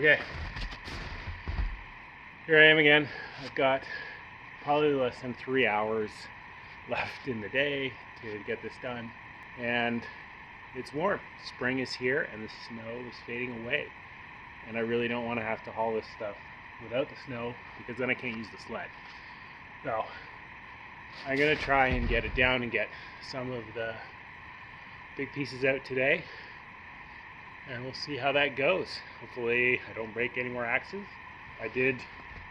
Okay, here I am again. I've got probably less than 3 hours left in the day to get this done, and it's warm. Spring is here and the snow is fading away, and I really don't want to have to haul this stuff without the snow because then I can't use the sled. So I'm gonna try and get it down and get some of the big pieces out today, and we'll see how that goes. Hopefully I don't break any more axes. I did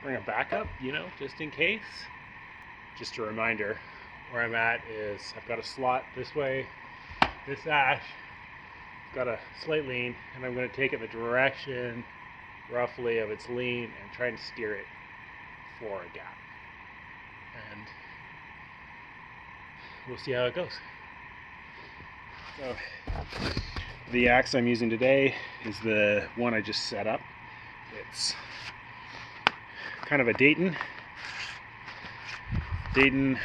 bring a backup, just in case. Just a reminder, where I'm at is I've got a slot this way. This ash got a slight lean, and I'm going to take it the direction roughly of its lean and try and steer it for a gap. And we'll see how it goes. So the axe I'm using today is the one I just set up. It's kind of a Dayton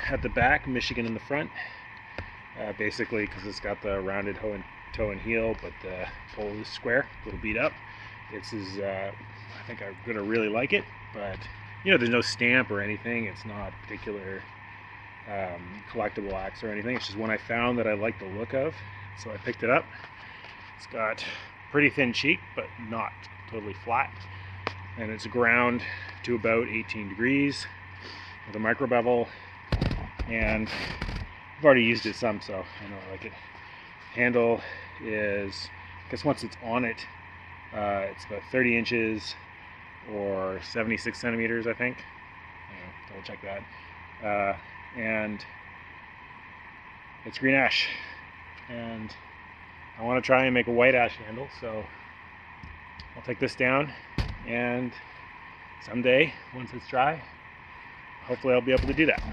at the back, Michigan in the front. Basically because it's got the rounded toe and heel, but the pole is square, a little beat up. I think I'm gonna really like it, but there's no stamp or anything. It's not a particular collectible axe or anything. It's just one I found that I like the look of, so I picked it up. It's got pretty thin cheek, but not totally flat, and it's ground to about 18 degrees with a micro bevel, and I've already used it some, so I know I like it. Handle is, I guess once it's on it, it's about 30 inches or 76 centimeters, I think. Double check that. And it's green ash, and I want to try and make a white ash handle, so I'll take this down, and someday, once it's dry, hopefully I'll be able to do that.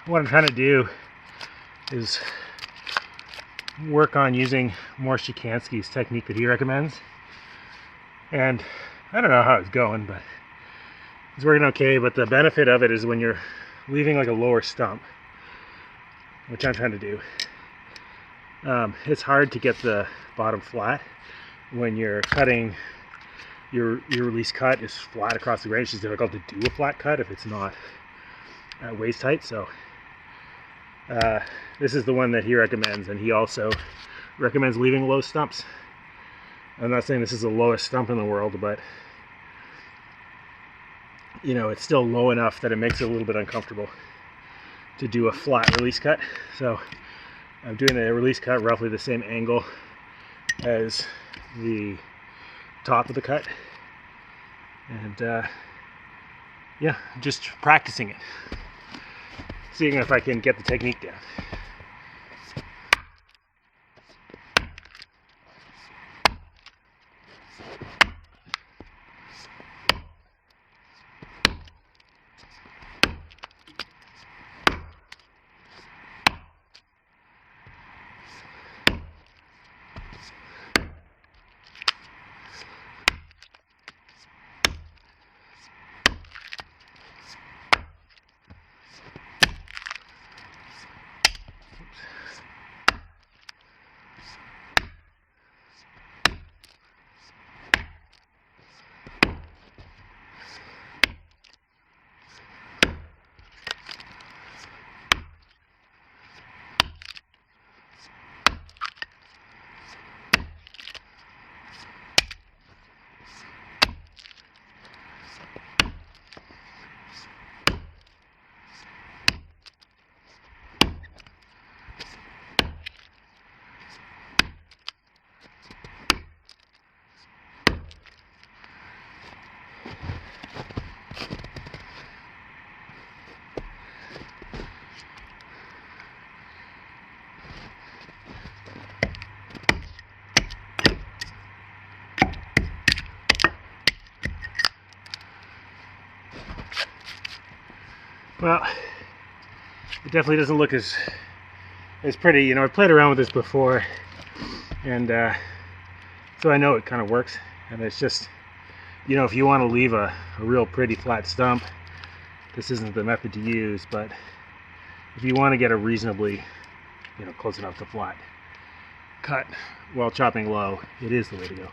What I'm trying to do is work on using Mors Kochanski's technique that he recommends. And I don't know how it's going, but it's working okay. But the benefit of it is when you're leaving like a lower stump, which I'm trying to do, it's hard to get the bottom flat when you're cutting. Your release cut is flat across the grain. It's just difficult to do a flat cut if it's not at waist height. So this is the one that he recommends, and he also recommends leaving low stumps. I'm not saying this is the lowest stump in the world, but it's still low enough that it makes it a little bit uncomfortable to do a flat release cut. So I'm doing the release cut roughly the same angle as the top of the cut, and yeah, just practicing it, seeing if I can get the technique down. Well, it definitely doesn't look as pretty. You know, I've played around with this before, and so I know it kind of works. And it's just, you know, if you want to leave a real pretty flat stump, this isn't the method to use. But if you want to get a reasonably, you know, close enough to flat cut while chopping low, it is the way to go.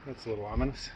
That's a little ominous.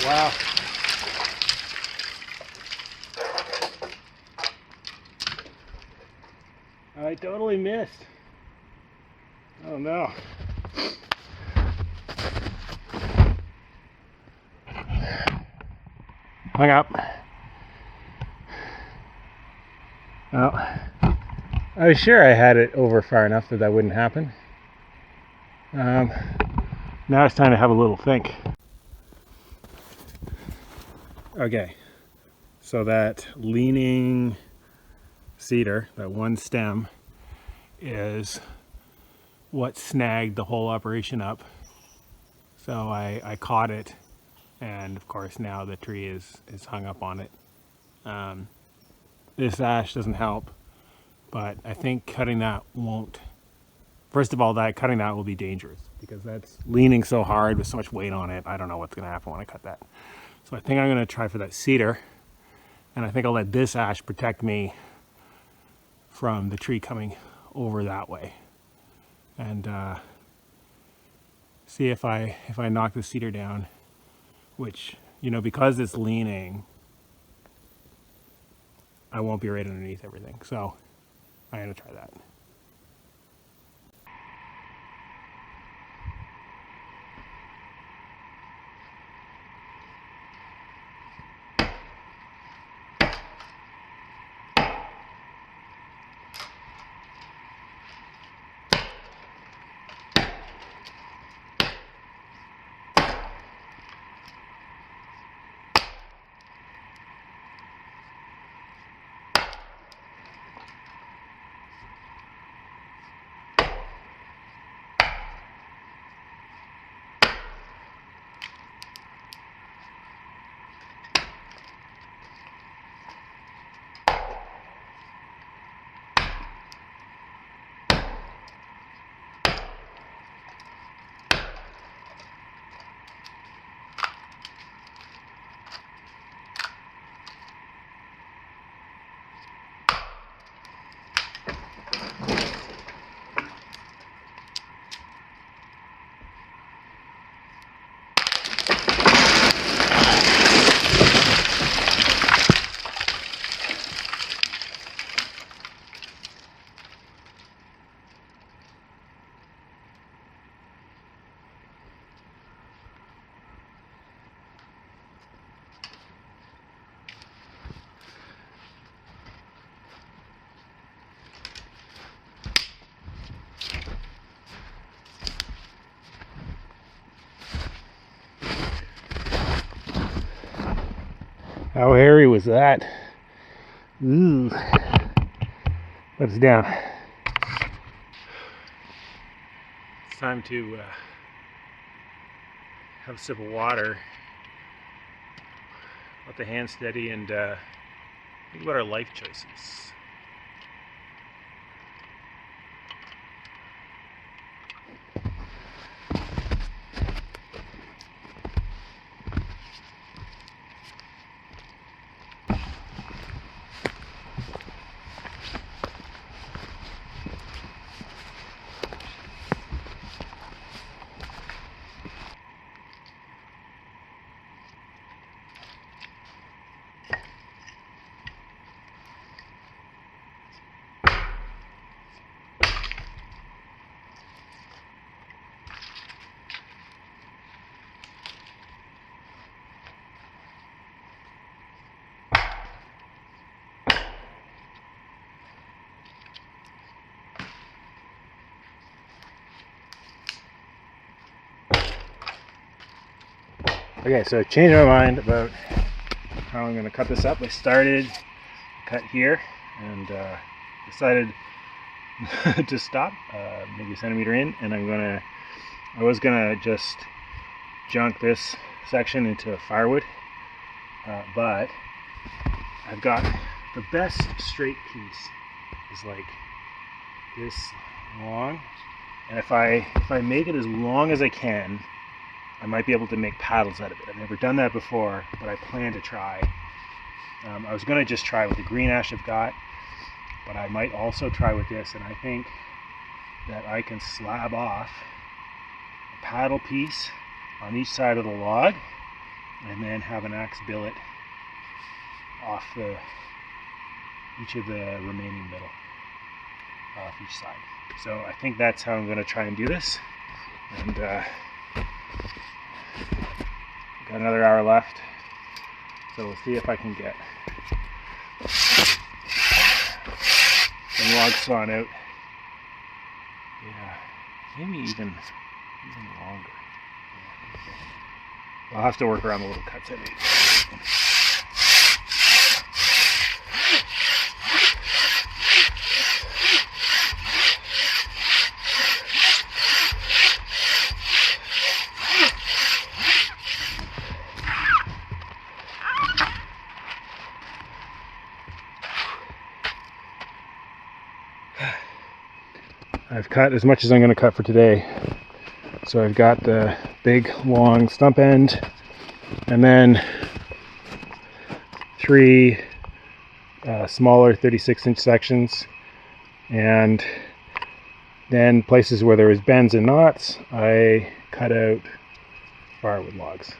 Wow. I totally missed. Oh no. Hung up. Well, I was sure I had it over far enough that that wouldn't happen. Now it's time to have a little think. Okay, so that leaning cedar, that one stem, is what snagged the whole operation up. So I caught it, and of course now the tree is hung up on it. This ash doesn't help, but I think cutting that won't. First of all, cutting that will be dangerous because that's leaning so hard with so much weight on it. I don't know what's going to happen when I cut that. So I think I'm going to try for that cedar, and I think I'll let this ash protect me from the tree coming over that way, and see if I knock the cedar down, which, you know, because it's leaning, I won't be right underneath everything. So I'm going to try that. How hairy was that? Ooh. Let's down. It's time to have a sip of water. Let the hand steady and think about our life choices. Okay, so I changed my mind about how I'm going to cut this up. I started cut here and decided to stop, maybe a centimeter in, and I was gonna just junk this section into firewood, but I've got the best straight piece is like this long, and if I make it as long as I can, I might be able to make paddles out of it. I've never done that before, but I plan to try. I was going to just try with the green ash I've got, but I might also try with this, and I think that I can slab off a paddle piece on each side of the log and then have an axe billet off each of the remaining middle off each side. So I think that's how I'm going to try and do this. And got another hour left, so we'll see if I can get some logs sawn out. Yeah, maybe even longer. I'll have to work around the little cuts I made. I've cut as much as I'm going to cut for today. So I've got the big long stump end and then three smaller 36-inch sections, and then places where there was bends and knots I cut out firewood logs.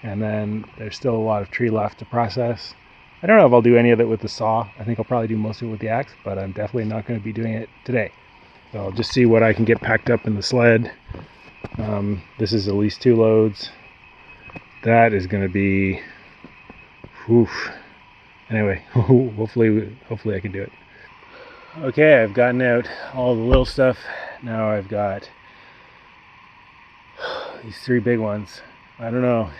And then there's still a lot of tree left to process, I don't know if I'll do any of it with the saw. I think I'll probably do most of it with the axe, but I'm definitely not going to be doing it today. So I'll just see what I can get packed up in the sled. This is at least 2 loads. That is going to be, oof. Anyway, hopefully I can do it. Okay, I've gotten out all the little stuff. Now I've got these 3 big ones. I don't know.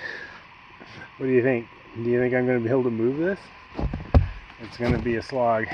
What do you think? Do you think I'm going to be able to move this? It's going to be a slog.